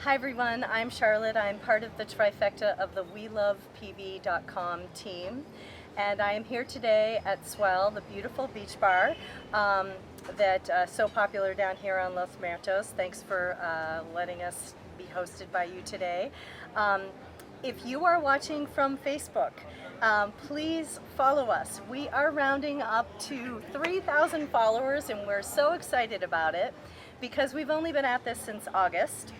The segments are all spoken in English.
Hi everyone, I'm Charlotte. I'm part of the trifecta of the WeLovePV.com team, and I am here today at Swell, the beautiful beach bar that's so popular down here on Los Muertos. Thanks for letting us be hosted by you today. If you are watching from Facebook, please follow us. We are rounding up to 3,000 followers, and we're so excited about it because we've only been at this since August.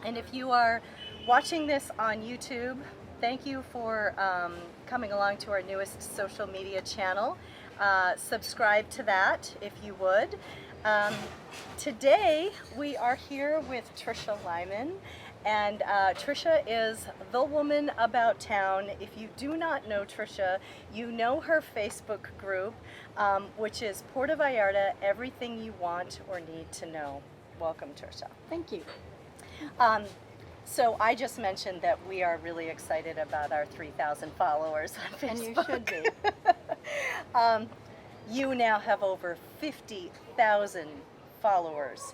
And if you are watching this on YouTube, thank you for coming along to our newest social media channel. Subscribe to that if you would. Today we are here with Tricia Lyman, and Tricia is the woman about town. If you do not know Tricia, you know her Facebook group, which is Puerto Vallarta, Everything You Want or Need to Know. Welcome, Tricia. Thank you. So I just mentioned that we are really excited about our 3,000 followers on Facebook. And you should be. You now have over 50,000 followers.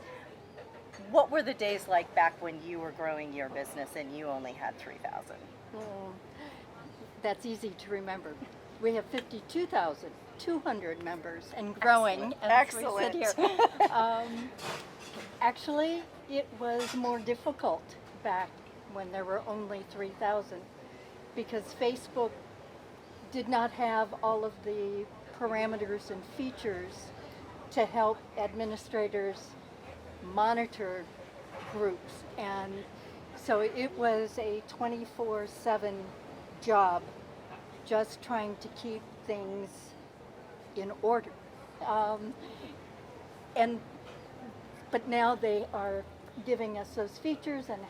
What were the days like back when you were growing your business and you only had 3,000? That's easy to remember. We have 52,200 members and growing. Excellent. As we sit here. Actually, it was more difficult back when there were only 3,000 because Facebook did not have all of the parameters and features to help administrators monitor groups, and so it was a 24/7 job just trying to keep things in order. But now they are giving us those features and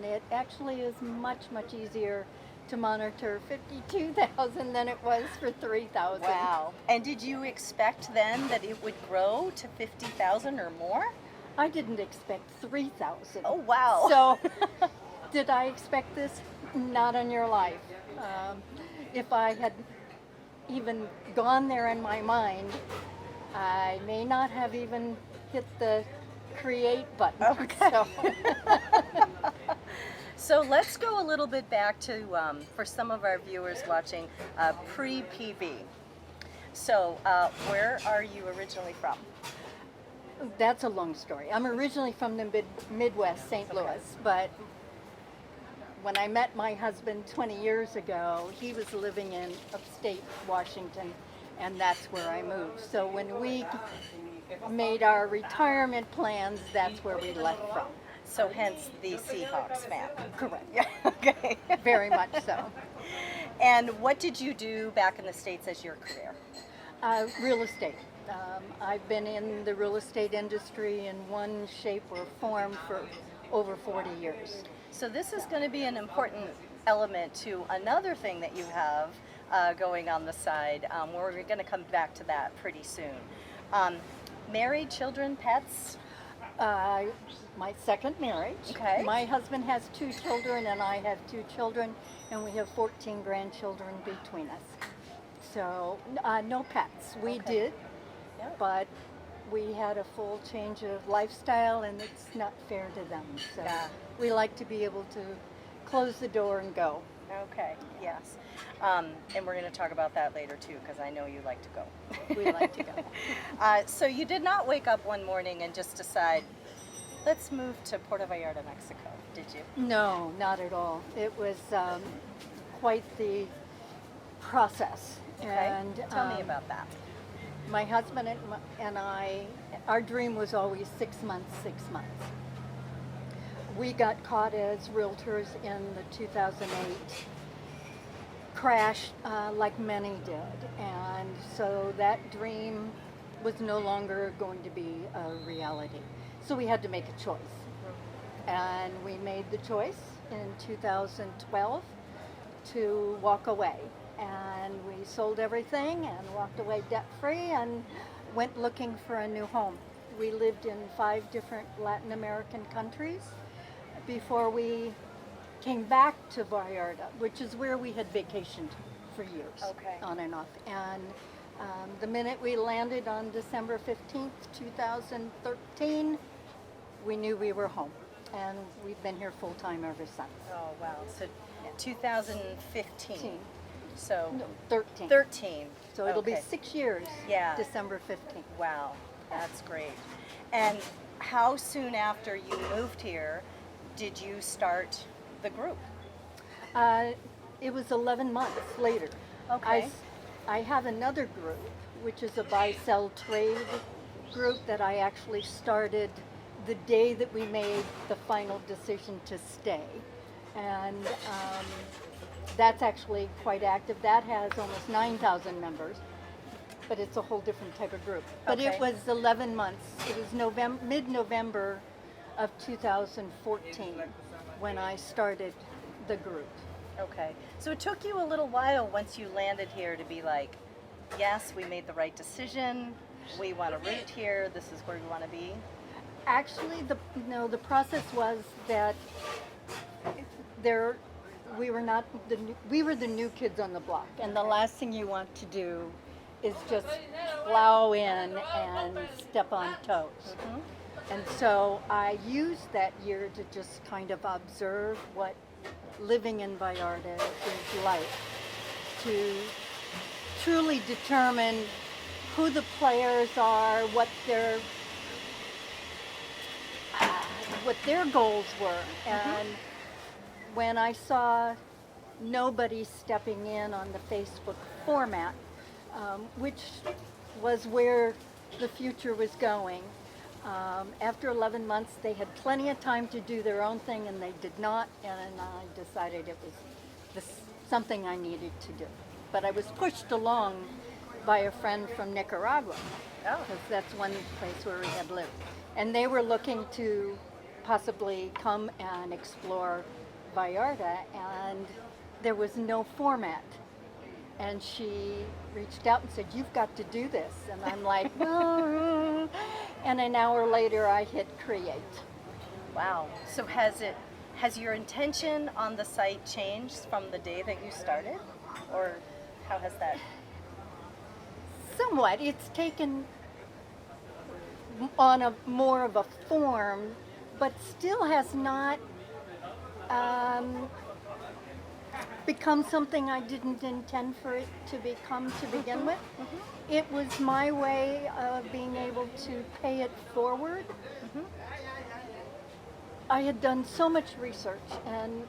it actually is much easier to monitor 52,000 than it was for 3,000. Wow. And did you expect then that it would grow to 50,000 or more? I didn't expect 3,000. Oh, wow. So did I expect this? Not on your life. If I had even gone there in my mind, I may not have even hit the create button. Okay. So. So let's go a little bit back to, for some of our viewers watching, pre-PV. So where are you originally from? That's a long story. I'm originally from the Midwest, St. Louis, but when I met my husband 20 years ago, he was living in upstate Washington, and that's where I moved. So when we made our retirement plans, that's where we left from. So hence the Seahawks fan. Correct. Yeah, okay. Very much so. And what did you do back in the States as your career? Real estate. I've been in the real estate industry in one shape or form for over 40 years. So this is going to be an important element to another thing that you have going on the side. We're going to come back to that pretty soon. Married, children, pets? My second marriage. Okay. My husband has 2 children and I have 2 children, and we have 14 grandchildren between us. So no pets. We did, Yep. but we had a full change of lifestyle and it's not fair to them. So Yeah. we like to be able to close the door and go. Okay, yes. And we're going to talk about that later too, because I know you like to go. We like to go. So you did not wake up one morning and just decide, let's move to Puerto Vallarta, Mexico, did you? No, not at all. It was quite the process. Okay. And Tell me about that. my husband and I, our dream was always 6 months, 6 months. We got caught as realtors in the 2008 crash, like many did, and so that dream was no longer going to be a reality. So we had to make a choice, and we made the choice in 2012 to walk away, and we sold everything and walked away debt-free and went looking for a new home. We lived in 5 different Latin American countries before we came back to Vallarta, which is where we had vacationed for years, Okay. on and off. And the minute we landed on December 15th, 2013, we knew we were home. and we've been here full time ever since. Oh, wow. So 2015. So No, 13. 13. So it'll be Okay. 6 years, Yeah. December 15th. Wow, that's great. And how soon after you moved here did you start the group? It was 11 months later. Okay. I have another group, which is a buy-sell trade group that I actually started the day that we made the final decision to stay. And that's actually quite active. That has almost 9,000 members, but it's a whole different type of group. But Okay. it was 11 months. It was mid-November of 2014 when I started the group. Okay. So it took you a little while once you landed here to be like, yes, we made the right decision. We want to root here. This is where we want to be. Actually, the process was that there, we were not we were the new kids on the block, and the last thing you want to do is just plow in and step on toes. And so I used that year to just kind of observe what living in Vallarta is like, to truly determine who the players are, what their goals were. And when I saw nobody stepping in on the Facebook format, which was where the future was going, after 11 months, they had plenty of time to do their own thing, and they did not, and I decided it was something I needed to do. But I was pushed along by a friend from Nicaragua, because that's one place where we had lived. And they were looking to possibly come and explore Vallarta, and there was no format. And she reached out and said, "You've got to do this." And I'm like, "Oh." And an hour later I hit create. Wow. So has your intention on the site changed from the day that you started? Or how has that? Somewhat. It's taken on a more of a form, but still has not become something I didn't intend for it to become to begin with. It was my way of being able to pay it forward. I had done so much research, and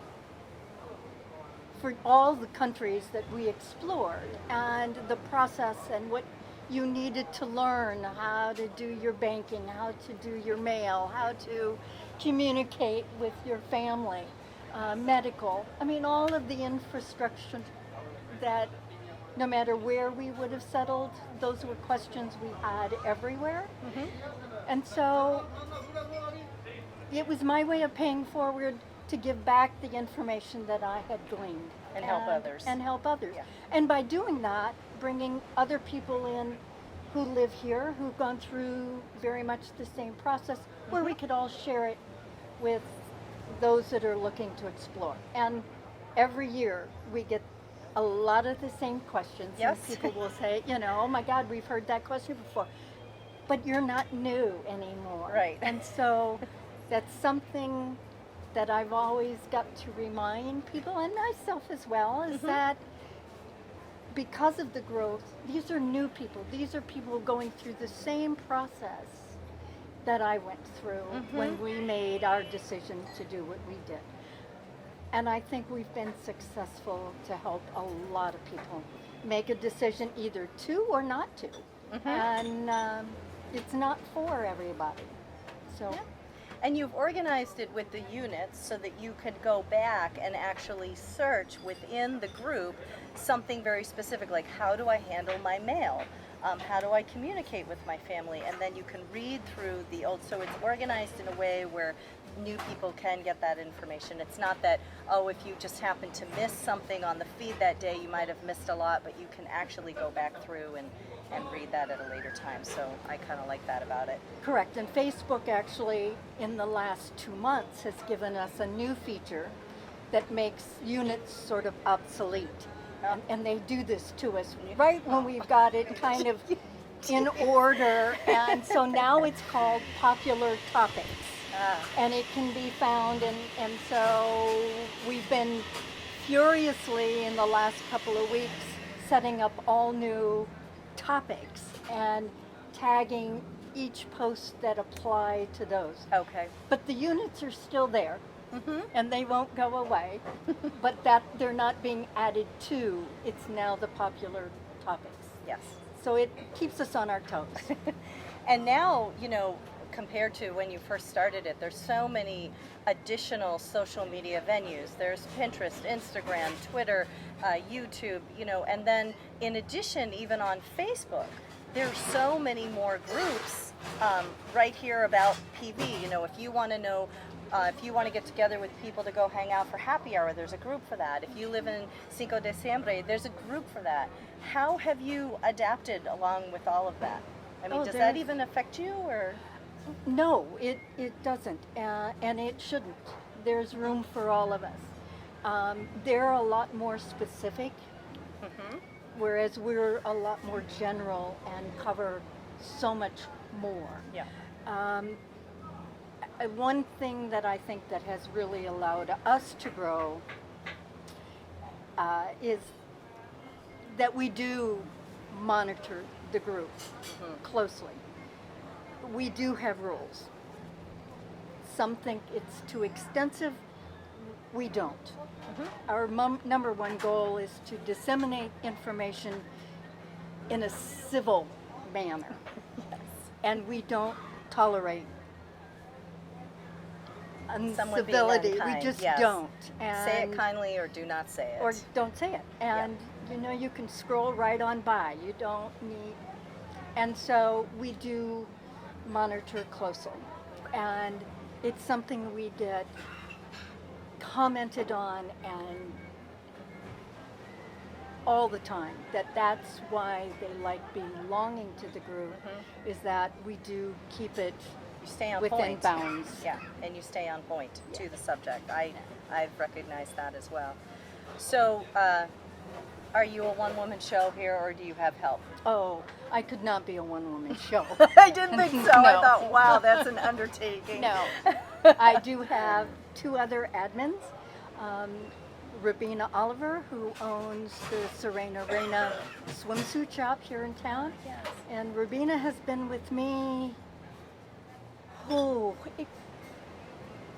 for all the countries that we explored, and the process and what you needed to learn, how to do your banking, how to do your mail, how to communicate with your family, medical. I mean, all of the infrastructure that no matter where we would have settled, those were questions we had everywhere. And so it was my way of paying forward to give back the information that I had gleaned. And help others. And help others. Yeah. And by doing that, bringing other people in who live here, who've gone through very much the same process, where we could all share it with those that are looking to explore. And every year we get a lot of the same questions. Yes. And people will say, "Oh my God, we've heard that question before." But you're not new anymore. Right. And so that's something that I've always got to remind people, and myself as well, is that because of the growth, these are new people. These are people going through the same process that I went through when we made our decision to do what we did. And I think we've been successful to help a lot of people make a decision either to or not to. And it's not for everybody. So. Yeah. And you've organized it with the units so that you could go back and actually search within the group something very specific, like how do I handle my mail? How do I communicate with my family? And then you can read through the old, so it's organized in a way where new people can get that information. It's not that, oh, if you just happen to miss something on the feed that day, you might have missed a lot, but you can actually go back through and read that at a later time. So I kind of like that about it. Correct. And Facebook actually, in the last 2 months, has given us a new feature that makes units sort of obsolete. And they do this to us right when we've got it kind of in order. And so now it's called popular topics. and it can be found. And so we've been furiously in the last couple of weeks setting up all new topics and tagging each post that apply to those. Okay. But the units are still there, Mm-hmm. and they won't go away. But that they're not being added to. It's now the popular topics. Yes. So it keeps us on our toes. And now, compared to when you first started it, there's so many additional social media venues. There's Pinterest, Instagram, Twitter, YouTube, and then in addition, even on Facebook, there's so many more groups right here about PV. If you want to know, if you want to get together with people to go hang out for happy hour, there's a group for that. If you live in Cinco de Diciembre, there's a group for that. How have you adapted along with all of that? I mean, does that even affect you, or? No, it doesn't, and it shouldn't. There's room for all of us. They're a lot more specific, whereas we're a lot more general and cover so much more. Yeah. One thing that I think that has really allowed us to grow is that we do monitor the group closely. We do have rules. Some think it's too extensive. We don't. Our number one goal is to disseminate information in a civil manner. Yes. And we don't tolerate Someone being uncivility. We unkind, just yes. don't. Say it kindly or do not say it. Or don't say it. And you can scroll right on by. You don't need. And so we do monitor closely. And it's something we get commented on and all the time, that's why they like belonging to the group, is that we do keep it You stay on within point. bounds. Yeah, and you stay on point to the subject. I've recognized that as well. So, are you a one-woman show here, or do you have help? Oh, I could not be a one-woman show. I didn't think so. I No. thought, wow, that's an undertaking. No. I do have two other admins. Rabina Oliver, who owns the Serena Reina swimsuit shop here in town. Yes. And Rabina has been with me,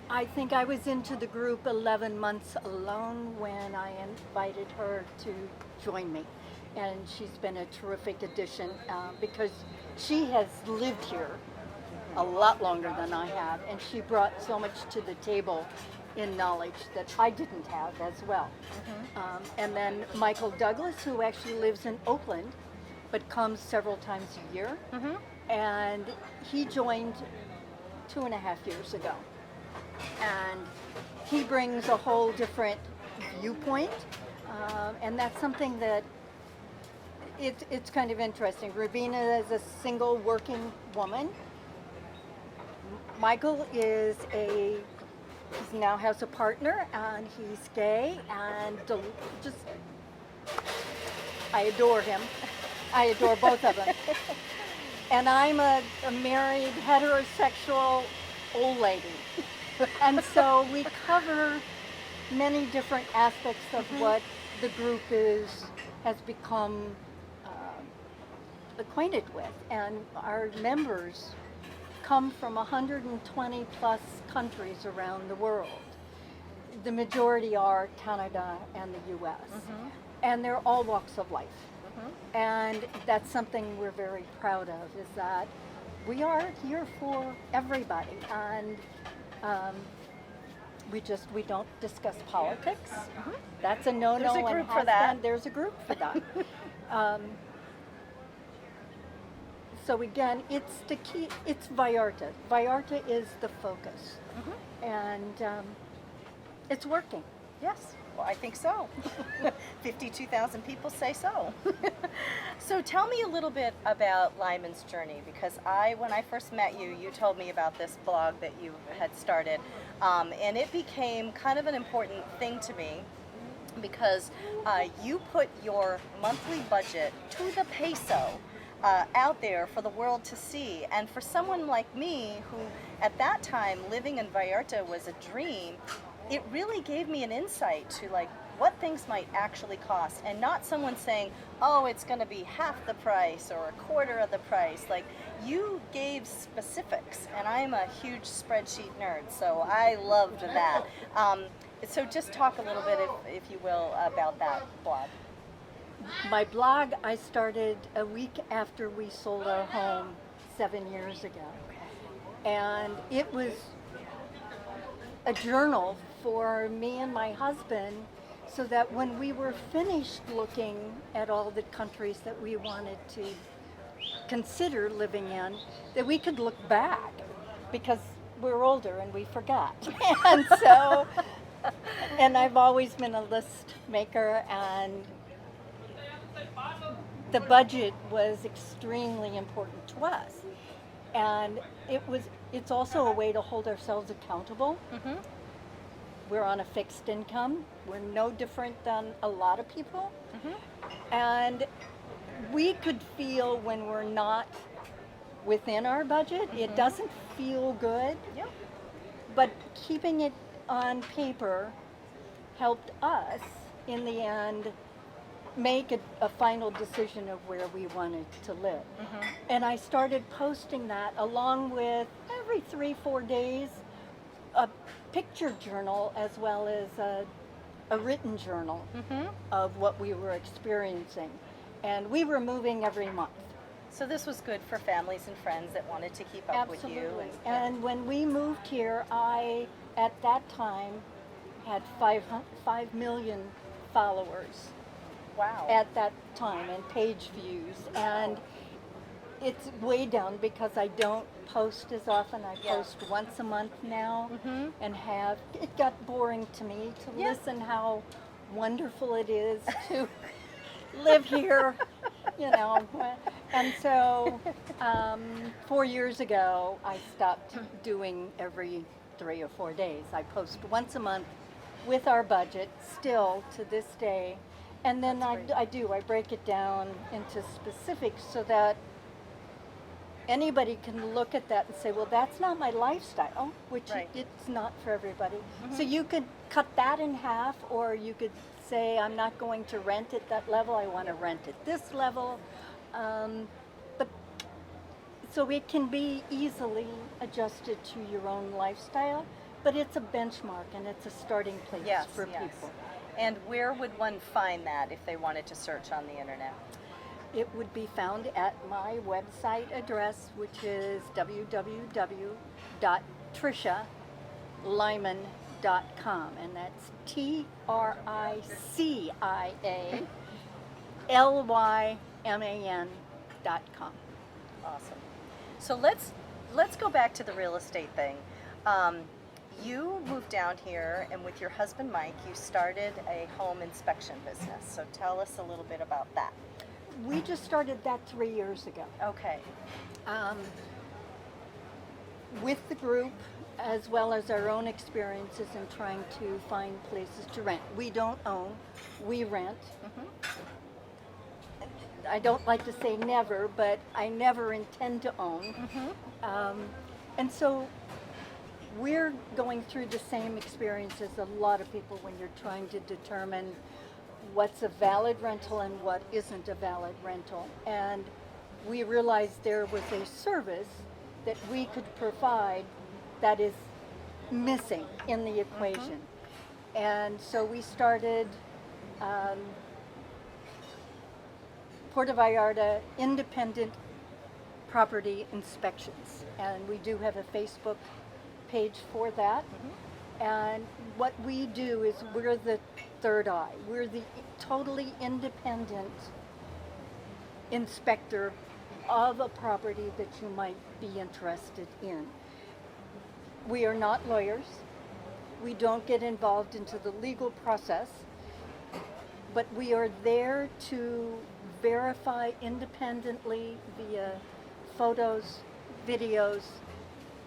I think I was into the group 11 months alone when I invited her to join me. And she's been a terrific addition because she has lived here a lot longer than I have, and she brought so much to the table in knowledge that I didn't have as well. And then Michael Douglas, who actually lives in Oakland, but comes several times a year, and he joined 2.5 years ago. And he brings a whole different viewpoint, and that's something that it's kind of interesting. Rabina is a single working woman. Michael is he now has a partner, and he's gay, and just I adore him. I adore both of them. And I'm a married heterosexual old lady. And so we cover many different aspects of what the group has become acquainted with. And our members come from 120 plus countries around the world. The majority are Canada and the US. And they're all walks of life. And that's something we're very proud of, is that we are here for everybody. And we don't discuss politics. That's a no-no. There's a group and for that. There's a group for that. So again, it's the key. It's Vallarta. Vallarta is the focus, and it's working. Yes, well, I think so. 52,000 people say so. So tell me a little bit about Lyman's journey, because when I first met you, you told me about this blog that you had started, and it became kind of an important thing to me, because you put your monthly budget to the peso out there for the world to see. And for someone like me, who at that time living in Vallarta was a dream, it really gave me an insight to like what things might actually cost, and not someone saying, oh, it's going to be half the price or a quarter of the price. Like, you gave specifics, and I'm a huge spreadsheet nerd, so I loved that. So just talk a little bit, if you will, about that blog. My blog I started a week after we sold our home 7 years ago. And it was a journal for me and my husband, so that when we were finished looking at all the countries that we wanted to consider living in, that we could look back, because we're older and we forgot. And so, and I've always been a list maker, and the budget was extremely important to us. And it's also a way to hold ourselves accountable. Mm-hmm. We're on a fixed income. We're no different than a lot of people. Mm-hmm. And we could feel when we're not within our budget, Mm-hmm. it doesn't feel good. Yep. But keeping it on paper helped us, in the end, make a final decision of where we wanted to live. Mm-hmm. And I started posting that along with every 3-4 days a picture journal, as well as a written journal Mm-hmm. of what we were experiencing. And we were moving every month. So this was good for families and friends that wanted to keep up with you. Absolutely. And when we moved here, I, at that time, had 5 million followers Wow. at that time, and page views. And it's way down because I don't post as often. I Yeah. post once a month now. Mhm. And it got boring to me to Yeah. listen how wonderful it is to live here, you know. And so 4 years ago, I stopped doing every 3 or 4 days. I post once a month with our budget, still to this day. And then I break it down into specifics so that anybody can look at that and say, well, that's not my lifestyle, which Right. it's not for everybody. Mm-hmm. So you could cut that in half, or you could say, I'm not going to rent at that level, I want to rent at this level. But so it can be easily adjusted to your own lifestyle, but it's a benchmark and it's a starting place Yes, for yes. people. And where would one find that if they wanted to search on the internet? It would be found at my website address, which is www.tricialyman.com, and that's TRICIALYMAN.com. Awesome. So let's go back to the real estate thing. You moved down here, and with your husband Mike, you started a home inspection business. So tell us a little bit about that. We just started that 3 years ago. Okay. With the group, as well as our own experiences in trying to find places to rent. We don't own, we rent. Mm-hmm. I don't like to say never, but I never intend to own. Mm-hmm. And so we're going through the same experience as a lot of people when you're trying to determine what's a valid rental and what isn't a valid rental. And we realized there was a service that we could provide that is missing in the equation. And so we started Puerto Vallarta Independent Property Inspections. And we do have a Facebook page for that. And what we do is we're the third eye. We're the totally independent inspector of a property that you might be interested in. We are not lawyers. We don't get involved into the legal process, but we are there to verify independently via photos, videos,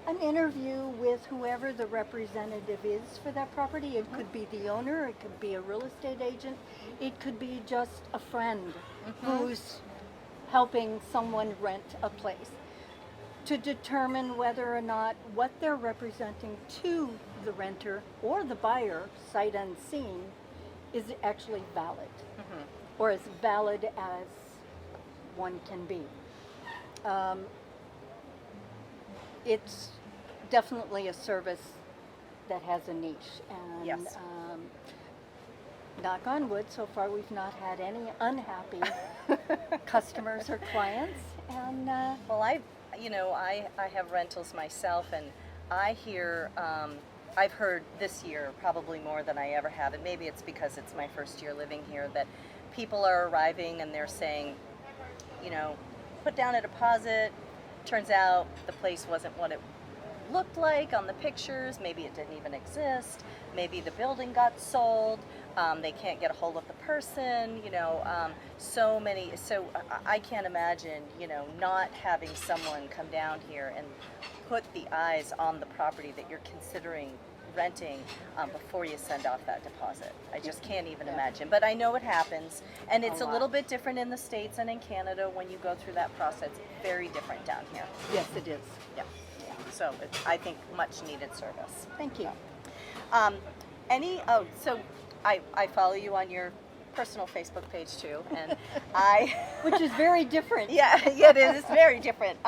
an interview with whoever the representative is for that property. It could be the owner, it could be a real estate agent, it could be just a friend who's helping someone rent a place to determine whether or not what they're representing to the renter or the buyer, sight unseen, is actually valid, or as valid as one can be. It's definitely a service that has a niche, and Yes. knock on wood, so far we've not had any unhappy customers or clients. And Well, I have rentals myself, and I hear, I've heard this year probably more than I ever have, and maybe it's because it's my first year living here, that people are arriving and they're saying, put down a deposit. Turns out the place wasn't what it looked like on the pictures. Maybe it didn't even exist. Maybe the building got sold. They can't get a hold of the person. So I can't imagine, not having someone come down here and put the eyes on the property that you're considering renting before you send off that deposit. I just can't even imagine. But I know it happens, and it's a little bit different in the States and in Canada when you go through that process. Very different down here. yes, it is. Yeah. So it's, I think, much needed service. Thank you. So I follow you on your personal Facebook page too, and Which is very different. yeah, it is very different.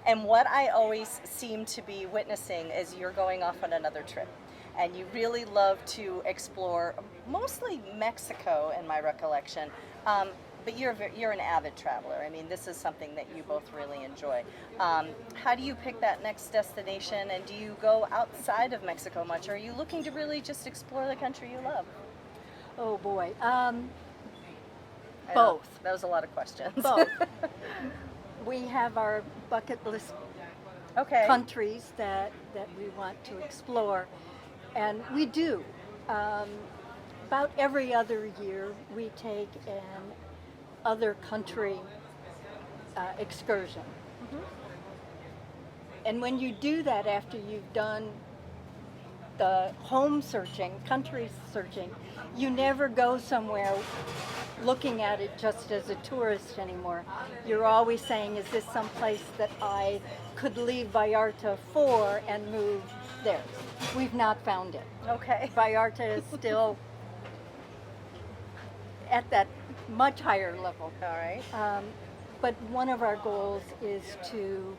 And what I always seem to be witnessing is you're going off on another trip, and you really love to explore mostly Mexico, in my recollection. But you're an avid traveler. I mean, this is something that you both really enjoy. How do you pick that next destination, and do you go outside of Mexico much, or are you looking to really just explore the country you love? Oh boy. I know, Both. That was a lot of questions. Both. We have our bucket list Okay. countries that we want to explore, and we do. About every other year, we take an other country excursion. And when you do that after you've done the home searching, country searching, you never go somewhere looking at it just as a tourist anymore. You're always saying, is this some place that I could leave Vallarta for and move there? We've not found it. Okay. Vallarta is still at that much higher level. All right. But one of our goals is to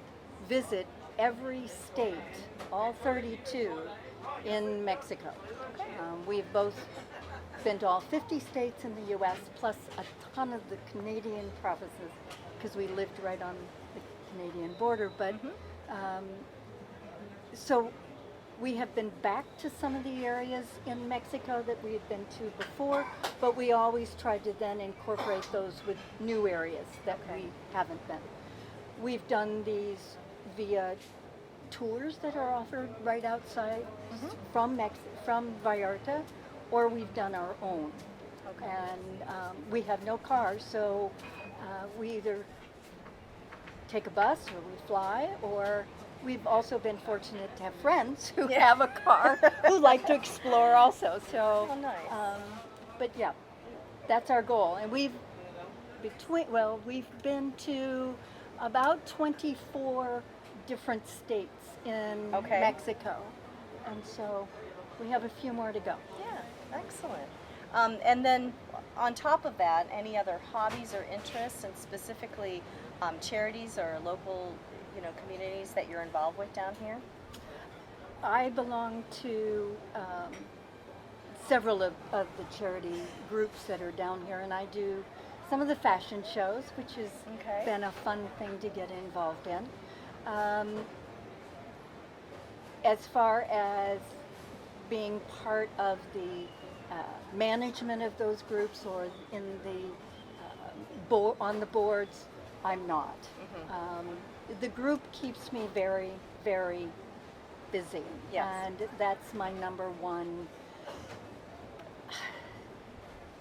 visit every state, all 32, in Mexico. We've both been to all 50 states in the U.S., plus a ton of the Canadian provinces, because we lived right on the Canadian border. But so we have been back to some of the areas in Mexico that we had been to before, but we always tried to then incorporate those with new areas that we haven't been. We've done these via tours that are offered right outside from Vallarta, or we've done our own. And we have no cars, so we either take a bus or we fly, or we've also been fortunate to have friends who have a car who like to explore also. So, Oh, nice. But yeah, that's our goal. And we've been to about 24 different states in Mexico, and so we have a few more to go. Yeah, excellent. And then on top of that, any other hobbies or interests, and specifically charities or local, communities that you're involved with down here? I belong to several of the charity groups that are down here, and I do some of the fashion shows, which has been a fun thing to get involved in. As far as being part of the management of those groups or in the on the boards, I'm not. The group keeps me very, very busy, and that's my number one.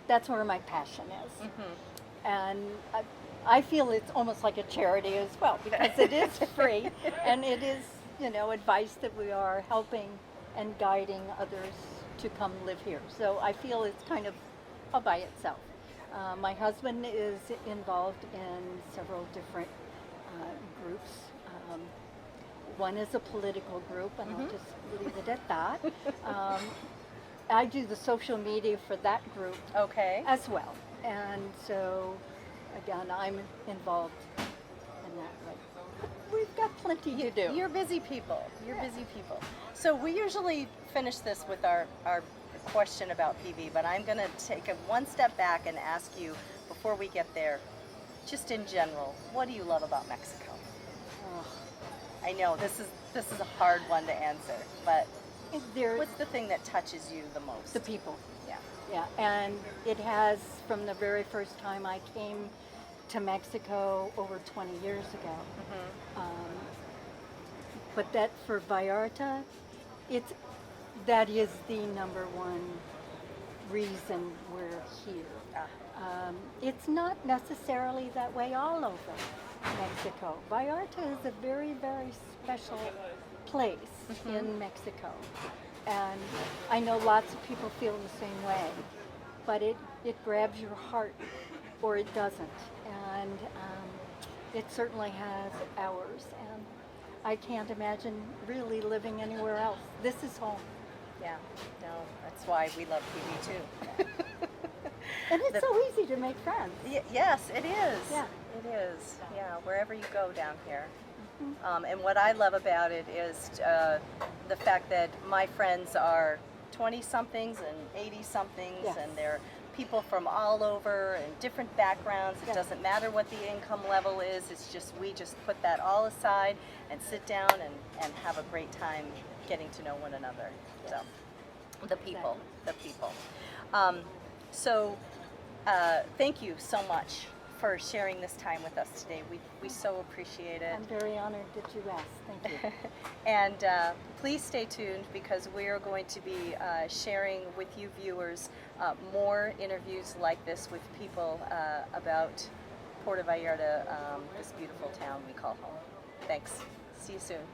That's where my passion is, and I feel it's almost like a charity as well, because it is free and it is, advice that we are helping and guiding others to come live here. So I feel it's kind of all by itself. My husband is involved in several different groups. Um, One is a political group, and I'll just leave it at that. Um, I do the social media for that group Okay. as well. And so, again, I'm involved in that way. We've got plenty to do. You're busy people. You're Yeah. busy people. So we usually finish this with our question about PV, but I'm going to take it one step back and ask you before we get there, just in general, what do you love about Mexico? Oh, I know this is a hard one to answer, but there, what's the thing that touches you the most? the people. Yeah. Yeah, and it has from the very first time I came to Mexico over 20 years ago. But that for Vallarta, that is the number one reason we're here. It's not necessarily that way all over Mexico. Vallarta is a very, very special place in Mexico. And I know lots of people feel the same way, but it grabs your heart or it doesn't. And it certainly has ours. And I can't imagine really living anywhere else. This is home. Yeah. No, that's why we love PV too. And it's so easy to make friends. Yes, it is. Yeah. It is. Yeah, wherever you go down here. And what I love about it is the fact that my friends are 20-somethings and 80-somethings, Yes. and they're people from all over and different backgrounds. It Yes. doesn't matter what the income level is. It's just we just put that all aside and sit down and have a great time getting to know one another. So, the people, the people. So, thank you so much for sharing this time with us today. We so appreciate it. I'm very honored that you asked. Thank you. And please stay tuned because we are going to be sharing with you viewers more interviews like this with people about Puerto Vallarta, this beautiful town we call home. Thanks. See you soon.